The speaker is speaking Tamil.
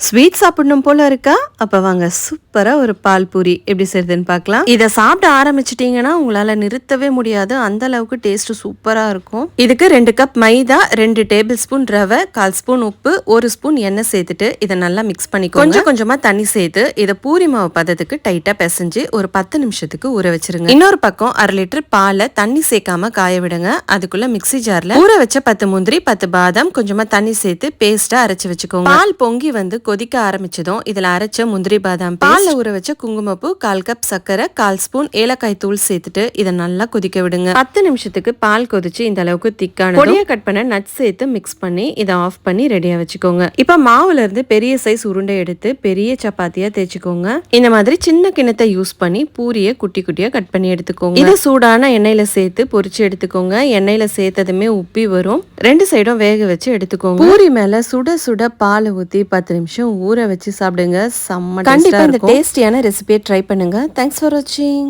ஸ்வீட் சாப்பிடணும் போல இருக்கா? அப்ப வாங்க சூப்பரா ஒரு பால் பூரி எப்படி செய்யறதுன்னு பார்க்கலாம். இதை சாப்பிட ஆரம்பிச்சிட்டீங்கன்னா உங்களால நிறுத்தவே முடியாது. அந்த அளவுக்கு டேஸ்ட் சூப்பரா இருக்கும். இதுக்கு 2 கப் மைதா, 2 டேபிள் ஸ்பூன் ரவை, 1/4 ஸ்பூன் உப்பு, 1 ஸ்பூன் எண்ணெய் சேர்த்துட்டு இதை நல்லா மிக்ஸ் பண்ணிக்கோங்க. கொஞ்சம் கொஞ்சமா தண்ணி சேர்த்து இதை பூரி மாவு பதத்துக்கு டைட்டா பிசைஞ்சு ஒரு 10 நிமிஷத்துக்கு ஊற வச்சிருங்க. இன்னொரு பக்கம் 1/2 லிட்டர் பாலை தண்ணி சேர்க்காம காய விடுங்க. அதுக்குள்ள மிக்ஸி ஜார்ல ஊற வச்ச 10 முந்திரி, 10 பாதாம் கொஞ்சமா தண்ணி சேர்த்து பேஸ்டா அரைச்சு வச்சுக்கோங்க. பால் பொங்கி வந்து கொதிக்க ஆரம்பிச்சதும் இதுல அரைச்ச முந்திரி பாதாம் பால்ல ஊற வச்ச குங்குமப்பூ, 1/4 கப் சர்க்கரை, 1/4 ஸ்பூன் ஏலக்காய் தூள் சேர்த்துட்டு இதை நல்லா கொதிக்க விடுங்க. 10 நிமிஷத்துக்கு பால் கொதிச்சு இந்த அளவுக்கு திக்கான பொடியை கட் பண்ண நட்ஸ் சேர்த்து மிக்ஸ் பண்ணி இதை ஆஃப் பண்ணி ரெடியா வச்சுக்கோங்க. இப்ப மாவுல இருந்து பெரிய சைஸ் உருண்டை எடுத்து பெரிய சப்பாத்தியா தேய்ச்சிக்கோங்க. இந்த மாதிரி சின்ன கிண்ணத்தை யூஸ் பண்ணி பூரிய குட்டி குட்டியா கட் பண்ணி எடுத்துக்கோங்க. இதை சூடான எண்ணெயில சேர்த்து பொரிச்சு எடுத்துக்கோங்க. எண்ணெயில சேர்த்ததுமே உப்பி வரும். 2 சைடும் வேக வச்சு எடுத்துக்கோங்க. பூரி மேல சுட சுட பால் ஊத்தி 10 நிமிஷம் ஊற வச்சு சாப்பிடுங்க. செம்ம கண்டிப்பா இந்த டேஸ்டியான ரெசிபியை ட்ரை பண்ணுங்க. தேங்க்ஸ் ஃபார் வாட்சிங்.